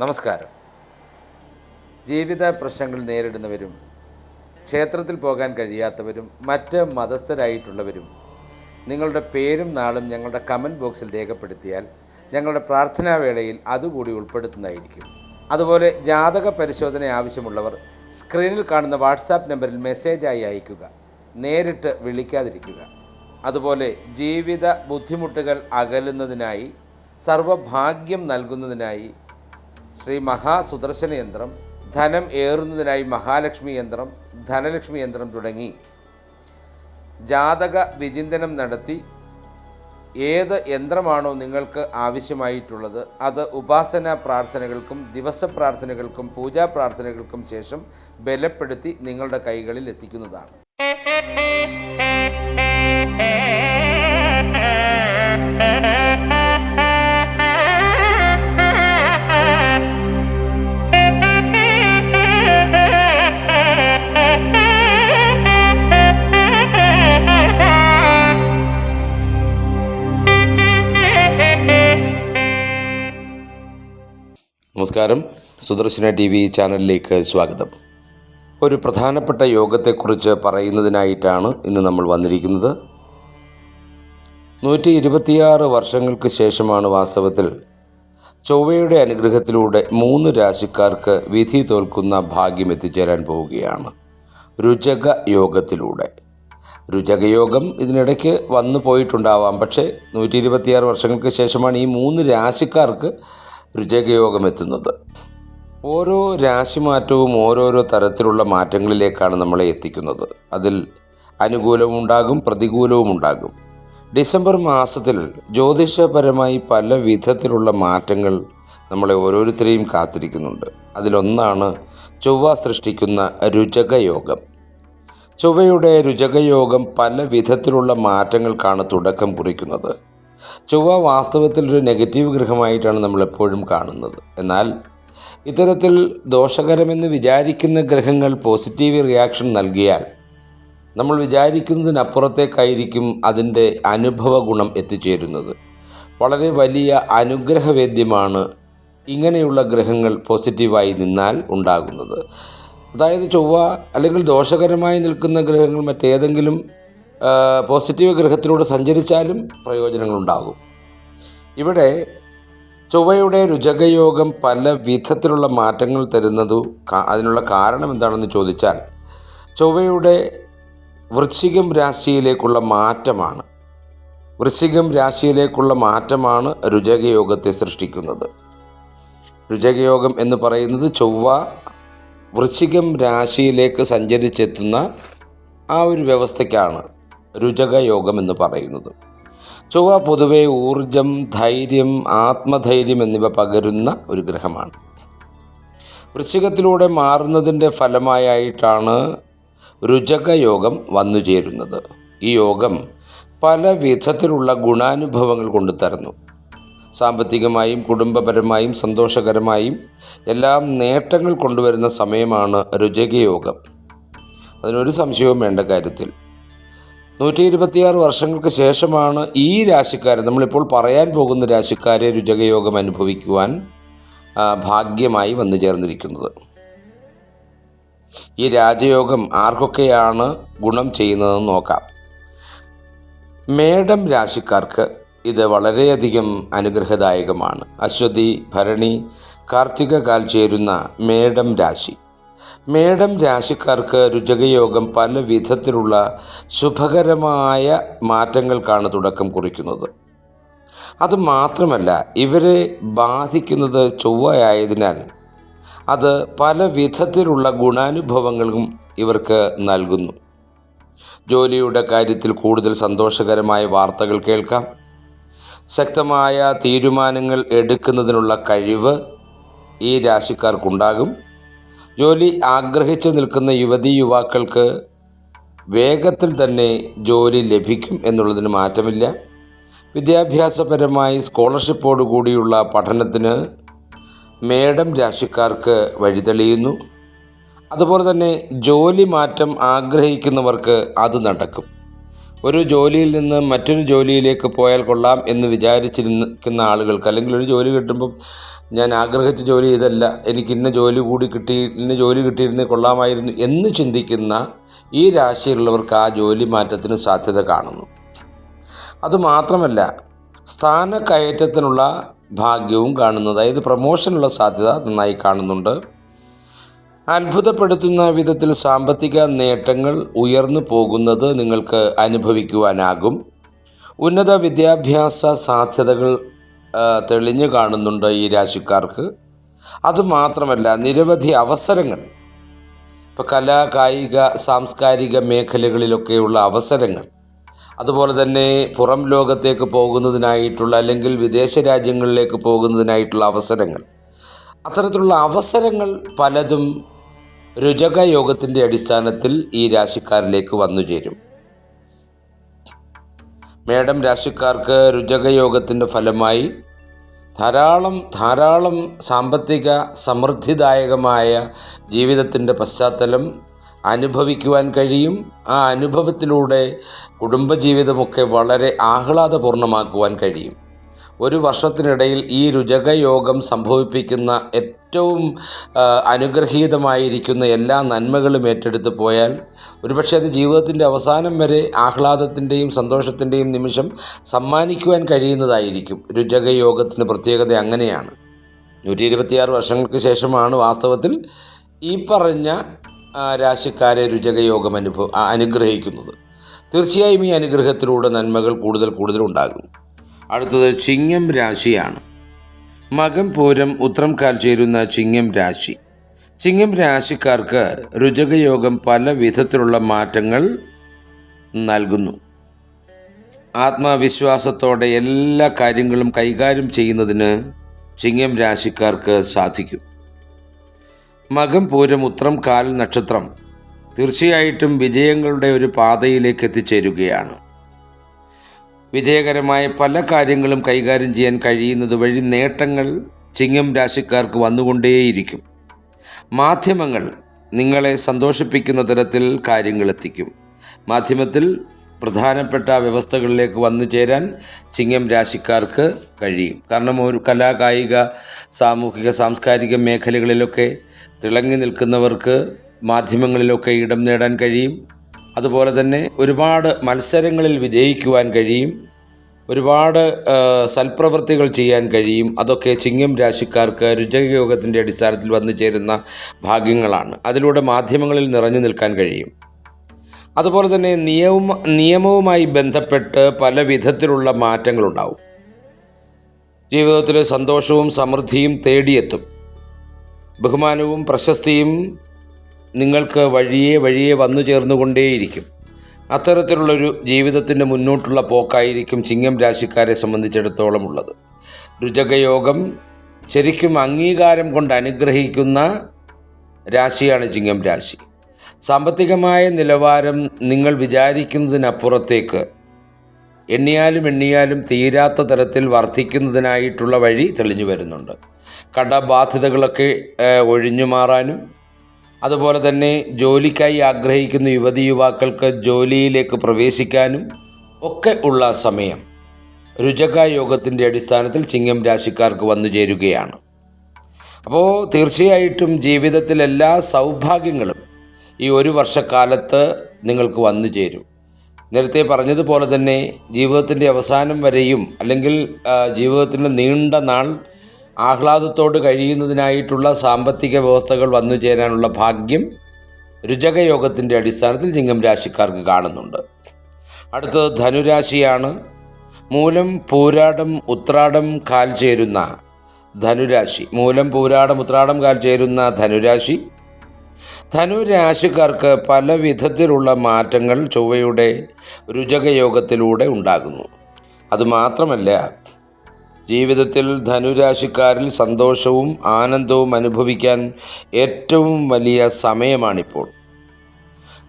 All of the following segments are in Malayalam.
നമസ്കാരം. ജീവിത പ്രശ്നങ്ങൾ നേരിടുന്നവരും ക്ഷേത്രത്തിൽ പോകാൻ കഴിയാത്തവരും മറ്റ് മതസ്ഥരായിട്ടുള്ളവരും നിങ്ങളുടെ പേരും നാളും ഞങ്ങളുടെ കമൻറ്റ് ബോക്സിൽ രേഖപ്പെടുത്തിയാൽ ഞങ്ങളുടെ പ്രാർത്ഥനാ വേളയിൽ അതുകൂടി ഉൾപ്പെടുത്തുന്നതായിരിക്കും. അതുപോലെ ജാതക പരിശോധന ആവശ്യമുള്ളവർ സ്ക്രീനിൽ കാണുന്ന വാട്സാപ്പ് നമ്പറിൽ മെസ്സേജായി അയയ്ക്കുക, നേരിട്ട് വിളിക്കാതിരിക്കുക. അതുപോലെ ജീവിത ബുദ്ധിമുട്ടുകൾ അകലുന്നതിനായി സർവഭാഗ്യം നൽകുന്നതിനായി ശ്രീ മഹാസുദർശന യന്ത്രം, ധനം ഏറുന്നതിനായി മഹാലക്ഷ്മി യന്ത്രം, ധനലക്ഷ്മി യന്ത്രം തുടങ്ങി ജാതക വിചിന്തനം നടത്തി ഏത് യന്ത്രമാണോ നിങ്ങൾക്ക് ആവശ്യമായിട്ടുള്ളത് അത് ഉപാസന പ്രാർത്ഥനകൾക്കും ദിവസ പ്രാർത്ഥനകൾക്കും പൂജാ പ്രാർത്ഥനകൾക്കും ശേഷം ബലപ്പെടുത്തി നിങ്ങളുടെ കൈകളിൽ എത്തിക്കുന്നതാണ്. നമസ്കാരം. സുദർശന TV ചാനലിലേക്ക് സ്വാഗതം. ഒരു പ്രധാനപ്പെട്ട യോഗത്തെക്കുറിച്ച് പറയുന്നതിനായിട്ടാണ് ഇന്ന് നമ്മൾ വന്നിരിക്കുന്നത്. 126 വർഷങ്ങൾക്ക് ശേഷമാണ് വാസ്തവത്തിൽ ചൊവ്വയുടെ അനുഗ്രഹത്തിലൂടെ 3 രാശിക്കാർക്ക് വിധി തോൽക്കുന്ന ഭാഗ്യം എത്തിച്ചേരാൻ പോവുകയാണ്. രുചക യോഗത്തിലൂടെ. രുചകയോഗം ഇതിനിടയ്ക്ക് വന്നു പോയിട്ടുണ്ടാവാം, പക്ഷേ 126 വർഷങ്ങൾക്ക് ശേഷമാണ് ഈ 3 രാശിക്കാർക്ക് രുചകയോഗം എത്തുന്നത്. ഓരോ രാശിമാറ്റവും ഓരോരോ തരത്തിലുള്ള മാറ്റങ്ങളിലേക്കാണ് നമ്മളെ എത്തിക്കുന്നത്. അതിൽ അനുകൂലവും ഉണ്ടാകും, പ്രതികൂലവും ഉണ്ടാകും. ഡിസംബർ മാസത്തിൽ ജ്യോതിഷപരമായി പല വിധത്തിലുള്ള മാറ്റങ്ങൾ നമ്മളെ ഓരോരുത്തരെയും കാത്തിരിക്കുന്നുണ്ട്. അതിലൊന്നാണ് ചൊവ്വ സൃഷ്ടിക്കുന്ന രുചകയോഗം. ചൊവ്വയുടെ രുചകയോഗം പല വിധത്തിലുള്ള മാറ്റങ്ങൾക്കാണ് തുടക്കം കുറിക്കുന്നത്. ചൊവ്വ വാസ്തവത്തിൽ ഒരു നെഗറ്റീവ് ഗ്രഹമായിട്ടാണ് നമ്മളെപ്പോഴും കാണുന്നത്. എന്നാൽ ഇത്തരത്തിൽ ദോഷകരമെന്ന് വിചാരിക്കുന്ന ഗ്രഹങ്ങൾ പോസിറ്റീവ് റിയാക്ഷൻ നൽകിയാൽ നമ്മൾ വിചാരിക്കുന്നതിനപ്പുറത്തേക്കായിരിക്കും അതിൻ്റെ അനുഭവ ഗുണം എത്തിച്ചേരുന്നത്. വളരെ വലിയ അനുഗ്രഹവേദ്യമാണ് ഇങ്ങനെയുള്ള ഗ്രഹങ്ങൾ പോസിറ്റീവായി നിന്നാൽ ഉണ്ടാകുന്നത്. അതായത് ചൊവ്വ അല്ലെങ്കിൽ ദോഷകരമായി നിൽക്കുന്ന ഗ്രഹങ്ങൾ മറ്റേതെങ്കിലും പോസിറ്റീവ് ഗ്രഹത്തിലൂടെ സഞ്ചരിച്ചാലും പ്രയോജനങ്ങളുണ്ടാകും. ഇവിടെ ചൊവ്വയുടെ രുചകയോഗം പല വിധത്തിലുള്ള മാറ്റങ്ങൾ അതിനുള്ള കാരണം എന്താണെന്ന് ചോദിച്ചാൽ ചൊവ്വയുടെ വൃശ്ചികം രാശിയിലേക്കുള്ള മാറ്റമാണ്. വൃശ്ചികം രാശിയിലേക്കുള്ള മാറ്റമാണ് രുചകയോഗത്തെ സൃഷ്ടിക്കുന്നത്. രുചകയോഗം എന്ന് പറയുന്നത് ചൊവ്വ വൃശ്ചികം രാശിയിലേക്ക് സഞ്ചരിച്ചെത്തുന്ന ആ ഒരു വ്യവസ്ഥയ്ക്കാണ് രുചകയോഗം എന്ന് പറയുന്നത്. ചൊവ്വ പൊതുവെ ഊർജം, ധൈര്യം, ആത്മധൈര്യം എന്നിവ പകരുന്ന ഒരു ഗ്രഹമാണ്. വൃശ്ചികത്തിലൂടെ മാറുന്നതിൻ്റെ ഫലമായിട്ടാണ് രുചകയോഗം വന്നു ചേരുന്നത്. ഈ യോഗം പല വിധത്തിലുള്ള ഗുണാനുഭവങ്ങൾ കൊണ്ടുതരുന്നു. സാമ്പത്തികമായും കുടുംബപരമായും സന്തോഷകരമായും എല്ലാം നേട്ടങ്ങൾ കൊണ്ടുവരുന്ന സമയമാണ് രുചകയോഗം. അതിനൊരു സംശയവും വേണ്ട കാര്യത്തിൽ. 126 വർഷങ്ങൾക്ക് ശേഷമാണ് ഈ രാശിക്കാരെ, നമ്മളിപ്പോൾ പറയാൻ പോകുന്ന രാശിക്കാരെ രുചകയോഗം അനുഭവിക്കുവാൻ ഭാഗ്യമായി വന്നു ചേർന്നിരിക്കുന്നത്. ഈ രാജയോഗം ആർക്കൊക്കെയാണ് ഗുണം ചെയ്യുന്നതെന്ന് നോക്കാം. മേടം രാശിക്കാർക്ക് ഇത് വളരെയധികം അനുഗ്രഹദായകമാണ്. അശ്വതി, ഭരണി, കാർത്തിക കാൽ ചേരുന്ന മേടം രാശി. മേടം രാശിക്കാർക്ക് രുചകയോഗം പല വിധത്തിലുള്ള ശുഭകരമായ മാറ്റങ്ങൾക്കാണ് തുടക്കം കുറിക്കുന്നത്. അതുമാത്രമല്ല, ഇവരെ ബാധിക്കുന്നത് ചൊവ്വയായതിനാൽ അത് പല വിധത്തിലുള്ള ഗുണാനുഭവങ്ങളും ഇവർക്ക് നൽകുന്നു. ജോലിയുടെ കാര്യത്തിൽ കൂടുതൽ സന്തോഷകരമായ വാർത്തകൾ കേൾക്കാം. ശക്തമായ തീരുമാനങ്ങൾ എടുക്കുന്നതിനുള്ള കഴിവ് ഈ രാശിക്കാർക്കുണ്ടാകും. ജോലി ആഗ്രഹിച്ചു നിൽക്കുന്ന യുവതീ യുവാക്കൾക്ക് വേഗത്തിൽ തന്നെ ജോലി ലഭിക്കും എന്നുള്ളതിന് മാറ്റമില്ല. വിദ്യാഭ്യാസപരമായി സ്കോളർഷിപ്പോടു കൂടിയുള്ള പഠനത്തിന് മേടം രാശിക്കാർക്ക് വഴിതെളിയുന്നു. അതുപോലെ തന്നെ ജോലി മാറ്റം ആഗ്രഹിക്കുന്നവർക്ക് അത് നടക്കും. ഒരു ജോലിയിൽ നിന്ന് മറ്റൊരു ജോലിയിലേക്ക് പോയാൽ കൊള്ളാം എന്ന് വിചാരിച്ചിരിക്കുന്ന ആളുകൾക്ക്, അല്ലെങ്കിൽ ഒരു ജോലി കിട്ടുമ്പം ഞാൻ ആഗ്രഹിച്ച ജോലി ഇതല്ല, എനിക്ക് ഇന്ന ജോലി കിട്ടിയിരുന്നേ കൊള്ളാമായിരുന്നു എന്ന് ചിന്തിക്കുന്ന ഈ രാശിയിലുള്ളവർക്ക് ആ ജോലി മാറ്റത്തിന് സാധ്യത കാണുന്നു. അതുമാത്രമല്ല, സ്ഥാനക്കയറ്റത്തിനുള്ള ഭാഗ്യവും കാണുന്നു. അതായത് പ്രമോഷനുള്ള സാധ്യത നന്നായി കാണുന്നുണ്ട്. അത്ഭുതപ്പെടുത്തുന്ന വിധത്തിൽ സാമ്പത്തിക നേട്ടങ്ങൾ ഉയർന്നു പോകുന്നത് നിങ്ങൾക്ക് അനുഭവിക്കുവാനാകും. ഉന്നത വിദ്യാഭ്യാസ സാധ്യതകൾ തെളിഞ്ഞു കാണുന്നുണ്ട് ഈ രാശിക്കാർക്ക്. അതുമാത്രമല്ല, നിരവധി അവസരങ്ങൾ, ഇപ്പോൾ കലാ, കായിക, സാംസ്കാരിക മേഖലകളിലൊക്കെയുള്ള അവസരങ്ങൾ, അതുപോലെ തന്നെ പുറം ലോകത്തേക്ക് പോകുന്നതിനായിട്ടുള്ള അല്ലെങ്കിൽ വിദേശ രാജ്യങ്ങളിലേക്ക് പോകുന്നതിനായിട്ടുള്ള അവസരങ്ങൾ, അത്തരത്തിലുള്ള അവസരങ്ങൾ പലതും രുചകയോഗത്തിൻ്റെ അടിസ്ഥാനത്തിൽ ഈ രാശിക്കാരിലേക്ക് വന്നു ചേരും. മേടം രാശിക്കാർക്ക് രുചകയോഗത്തിൻ്റെ ഫലമായി ധാരാളം സാമ്പത്തിക സമൃദ്ധിദായകമായ ജീവിതത്തിൻ്റെ പശ്ചാത്തലം അനുഭവിക്കുവാൻ കഴിയും. ആ അനുഭവത്തിലൂടെ കുടുംബജീവിതമൊക്കെ വളരെ ആഹ്ലാദപൂർണ്ണമാക്കുവാൻ കഴിയും. ഒരു വർഷത്തിനിടയിൽ ഈ രുചകയോഗം സംഭവിപ്പിക്കുന്ന ഏറ്റവും അനുഗ്രഹീതമായിരിക്കുന്ന എല്ലാ നന്മകളും ഏറ്റെടുത്ത് പോയാൽ ഒരുപക്ഷെ അത് ജീവിതത്തിൻ്റെ അവസാനം വരെ ആഹ്ലാദത്തിൻ്റെയും സന്തോഷത്തിൻ്റെയും നിമിഷം സമ്മാനിക്കുവാൻ കഴിയുന്നതായിരിക്കും. രുചകയോഗത്തിൻ്റെ പ്രത്യേകത അങ്ങനെയാണ്. 126 വർഷങ്ങൾക്ക് ശേഷമാണ് വാസ്തവത്തിൽ ഈ പറഞ്ഞ രാശിക്കാരെ രുചകയോഗം അനുഗ്രഹിക്കുന്നത്. തീർച്ചയായും ഈ അനുഗ്രഹത്തിലൂടെ നന്മകൾ കൂടുതൽ ഉണ്ടാകും. അടുത്തത് ചിങ്ങം രാശിയാണ്. മകം, പൂരം, ഉത്രം കാൽ ചേരുന്ന ചിങ്ങം രാശി. ചിങ്ങം രാശിക്കാർക്ക് രുചകയോഗം പല വിധത്തിലുള്ള മാറ്റങ്ങൾ നൽകുന്നു. ആത്മവിശ്വാസത്തോടെ എല്ലാ കാര്യങ്ങളും കൈകാര്യം ചെയ്യുന്നതിന് ചിങ്ങം രാശിക്കാർക്ക് സാധിക്കും. മകം, പൂരം, ഉത്രം കാൽ നക്ഷത്രം തീർച്ചയായിട്ടും വിജയങ്ങളുടെ ഒരു പാതയിലേക്ക് എത്തിച്ചേരുകയാണ്. വിജയകരമായ പല കാര്യങ്ങളും കൈകാര്യം ചെയ്യാൻ കഴിയുന്നത് വഴി നേട്ടങ്ങൾ ചിങ്ങം രാശിക്കാർക്ക് വന്നുകൊണ്ടേയിരിക്കും. മാധ്യമങ്ങൾ നിങ്ങളെ സന്തോഷിപ്പിക്കുന്ന തരത്തിൽ കാര്യങ്ങൾ എത്തിക്കും. മാധ്യമത്തിൽ പ്രധാനപ്പെട്ട വ്യവസ്ഥകളിലേക്ക് വന്നു ചേരാൻ ചിങ്ങം രാശിക്കാർക്ക് കഴിയും. കാരണം ഒരു കലാ, കായിക, സാമൂഹിക, സാംസ്കാരിക മേഖലകളിലൊക്കെ തിളങ്ങി നിൽക്കുന്നവർക്ക് മാധ്യമങ്ങളിലൊക്കെ ഇടം നേടാൻ കഴിയും. അതുപോലെ തന്നെ ഒരുപാട് മത്സരങ്ങളിൽ വിജയിക്കുവാൻ കഴിയും. ഒരുപാട് സൽപ്രവൃത്തികൾ ചെയ്യാൻ കഴിയും. അതൊക്കെ ചിങ്ങം രാശിക്കാർക്ക് രുചകയോഗത്തിൻ്റെ അടിസ്ഥാനത്തിൽ വന്നു ചേരുന്ന ഭാഗ്യങ്ങളാണ്. അതിലൂടെ മാധ്യമങ്ങളിൽ നിറഞ്ഞു നിൽക്കാൻ കഴിയും. അതുപോലെ തന്നെ നിയമവുമായി ബന്ധപ്പെട്ട് പല വിധത്തിലുള്ള മാറ്റങ്ങളുണ്ടാവും. ജീവിതത്തിൽ സന്തോഷവും സമൃദ്ധിയും തേടിയെത്തും. ബഹുമാനവും പ്രശസ്തിയും നിങ്ങൾക്ക് വഴിയെ വന്നു ചേർന്നുകൊണ്ടേയിരിക്കും. അത്തരത്തിലുള്ളൊരു ജീവിതത്തിൻ്റെ മുന്നോട്ടുള്ള പോക്കായിരിക്കും ചിങ്ങം രാശിക്കാരെ സംബന്ധിച്ചിടത്തോളം ഉള്ളത്. രുചകയോഗം ശരിക്കും അംഗീകാരം കൊണ്ട് അനുഗ്രഹിക്കുന്ന രാശിയാണ് ചിങ്ങം രാശി. സാമ്പത്തികമായ നിലവാരം നിങ്ങൾ വിചാരിക്കുന്നതിനപ്പുറത്തേക്ക് എണ്ണിയാലും തീരാത്ത തരത്തിൽ വർദ്ധിക്കുന്നതിനായിട്ടുള്ള വഴി തെളിഞ്ഞു വരുന്നുണ്ട്. കടബാധ്യതകളൊക്കെ ഒഴിഞ്ഞു മാറാനും, അതുപോലെ തന്നെ ജോലിക്കായി ആഗ്രഹിക്കുന്ന യുവതിയുവാക്കൾക്ക് ജോലിയിലേക്ക് പ്രവേശിക്കാനും ഒക്കെ ഉള്ള സമയം രുചകയോഗത്തിൻ്റെ അടിസ്ഥാനത്തിൽ ചിങ്ങം രാശിക്കാർക്ക് വന്നു ചേരുകയാണ്. അപ്പോൾ തീർച്ചയായിട്ടും ജീവിതത്തിൽ എല്ലാ സൗഭാഗ്യങ്ങളും ഈ ഒരു വർഷക്കാലത്ത് നിങ്ങൾക്ക് വന്നു ചേരും. നേരത്തെ പറഞ്ഞതുപോലെ തന്നെ ജീവിതത്തിൻ്റെ അവസാനം വരെയും അല്ലെങ്കിൽ ജീവിതത്തിൻ്റെ നീണ്ട നാൾ ആഹ്ലാദത്തോട് കഴിയുന്നതിനായിട്ടുള്ള സാമ്പത്തിക വ്യവസ്ഥകൾ വന്നു ചേരാനുള്ള ഭാഗ്യം രുചകയോഗത്തിൻ്റെ അടിസ്ഥാനത്തിൽ ചിങ്ങം രാശിക്കാർക്ക് കാണുന്നുണ്ട്. അടുത്തത് ധനുരാശിയാണ്. മൂലം, പൂരാടം, ഉത്രാടം കാൽ ചേരുന്ന ധനുരാശി. മൂലം, പൂരാടം, ഉത്രാടം കാൽ ചേരുന്ന ധനുരാശി. ധനുരാശിക്കാർക്ക് പല വിധത്തിലുള്ള മാറ്റങ്ങൾ ചൊവ്വയുടെ രുചകയോഗത്തിലൂടെ ഉണ്ടാകുന്നു. അതുമാത്രമല്ല, ജീവിതത്തിൽ ധനുരാശിക്കാരിൽ സന്തോഷവും ആനന്ദവും അനുഭവിക്കാൻ ഏറ്റവും വലിയ സമയമാണിപ്പോൾ.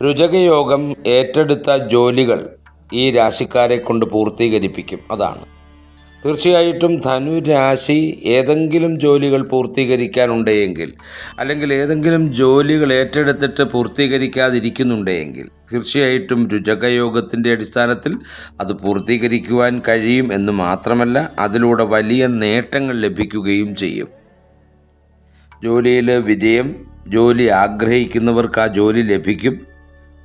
രുചകയോഗം ഏറ്റെടുത്ത ജോലികൾ ഈ രാശിക്കാരെ കൊണ്ട് പൂർത്തീകരിപ്പിക്കും. അതാണ് തീർച്ചയായിട്ടും ധനുരാശി ഏതെങ്കിലും ജോലികൾ പൂർത്തീകരിക്കാനുണ്ടെങ്കിൽ, അല്ലെങ്കിൽ ഏതെങ്കിലും ജോലികൾ ഏറ്റെടുത്തിട്ട് പൂർത്തീകരിക്കാതിരിക്കുന്നുണ്ടെങ്കിൽ, തീർച്ചയായിട്ടും രുചകയോഗത്തിൻ്റെ അടിസ്ഥാനത്തിൽ അത് പൂർത്തീകരിക്കുവാൻ കഴിയും എന്ന് മാത്രമല്ല, അതിലൂടെ വലിയ നേട്ടങ്ങൾ ലഭിക്കുകയും ചെയ്യും. ജോലിയിൽ വിജയം, ജോലി ആഗ്രഹിക്കുന്നവർക്ക് ആ ജോലി ലഭിക്കും.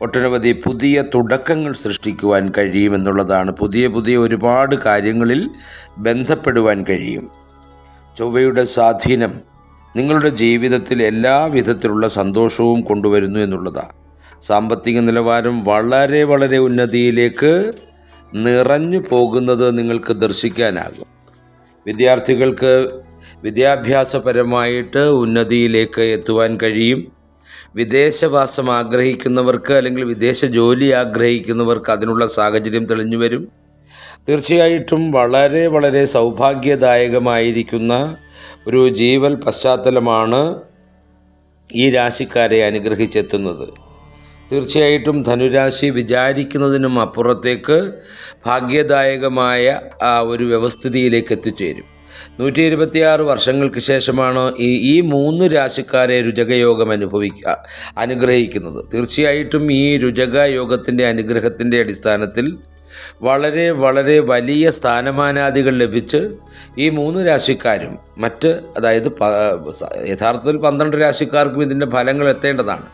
ഒട്ടനവധി പുതിയ തുടക്കങ്ങൾ സൃഷ്ടിക്കുവാൻ കഴിയുമെന്നുള്ളതാണ്. പുതിയ ഒരുപാട് കാര്യങ്ങളിൽ ബന്ധപ്പെടുവാൻ കഴിയും. ചൊവ്വയുടെ സ്വാധീനം നിങ്ങളുടെ ജീവിതത്തിൽ എല്ലാ വിധത്തിലുള്ള സന്തോഷവും കൊണ്ടുവരുന്നു എന്നുള്ളതാണ്. സാമ്പത്തിക നിലവാരം വളരെ ഉന്നതിയിലേക്ക് നിറഞ്ഞു പോകുന്നത് നിങ്ങൾക്ക് ദർശിക്കാനാകും. വിദ്യാർത്ഥികൾക്ക് വിദ്യാഭ്യാസപരമായിട്ട് ഉന്നതിയിലേക്ക് എത്തുവാൻ കഴിയും. വിദേശവാസം ആഗ്രഹിക്കുന്നവർക്ക്, അല്ലെങ്കിൽ വിദേശ ജോലി ആഗ്രഹിക്കുന്നവർക്ക് അതിനുള്ള സാഹചര്യം തെളിഞ്ഞു വരും. തീർച്ചയായിട്ടും വളരെ സൗഭാഗ്യദായകമായിരിക്കുന്ന ഒരു ജീവൽ പശ്ചാത്തലമാണ് ഈ രാശിക്കാരെ അനുഗ്രഹിച്ചെത്തുന്നത്. തീർച്ചയായിട്ടും ധനുരാശി വിചാരിക്കുന്നതിനും അപ്പുറത്തേക്ക് ഭാഗ്യദായകമായ ഒരു വ്യവസ്ഥിതിയിലേക്ക് എത്തിച്ചേരും. 126 വർഷങ്ങൾക്ക് ശേഷമാണ് ഈ 3 രാശിക്കാരെ രുചകയോഗം അനുഗ്രഹിക്കുന്നത്. തീർച്ചയായിട്ടും ഈ രുചകയോഗത്തിൻ്റെ അനുഗ്രഹത്തിൻ്റെ അടിസ്ഥാനത്തിൽ വളരെ വലിയ സ്ഥാനമാനാദികൾ ലഭിച്ച് ഈ 3 രാശിക്കാരും അതായത് യഥാർത്ഥത്തിൽ 12 രാശിക്കാർക്കും ഇതിൻ്റെ ഫലങ്ങൾ എത്തേണ്ടതാണ്.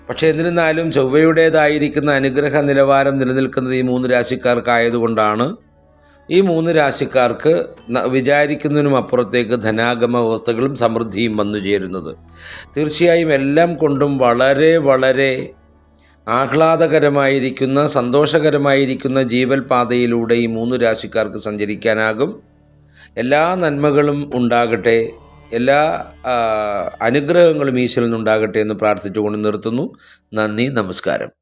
പക്ഷേ എന്നിരുന്നാലും ചൊവ്വയുടേതായിരിക്കുന്ന അനുഗ്രഹ നിലവാരം നിലനിൽക്കുന്നത് ഈ 3 രാശിക്കാർക്കായതുകൊണ്ടാണ് ഈ 3 രാശിക്കാർക്ക് വിചാരിക്കുന്നതിനും അപ്പുറത്തേക്ക് ധനാഗമ വ്യവസ്ഥകളും സമൃദ്ധിയും വന്നു ചേരുന്നത്. തീർച്ചയായും എല്ലാം കൊണ്ടും വളരെ ആഹ്ലാദകരമായിരിക്കുന്ന, സന്തോഷകരമായിരിക്കുന്ന ജീവൽ പാതയിലൂടെ ഈ 3 രാശിക്കാർക്ക് സഞ്ചരിക്കാനാകും. എല്ലാ നന്മകളും ഉണ്ടാകട്ടെ, എല്ലാ അനുഗ്രഹങ്ങളും ഈശ്വരൻ ഉണ്ടാകട്ടെ എന്ന് പ്രാർത്ഥിച്ചുകൊണ്ട് നിർത്തുന്നു. നന്ദി, നമസ്കാരം.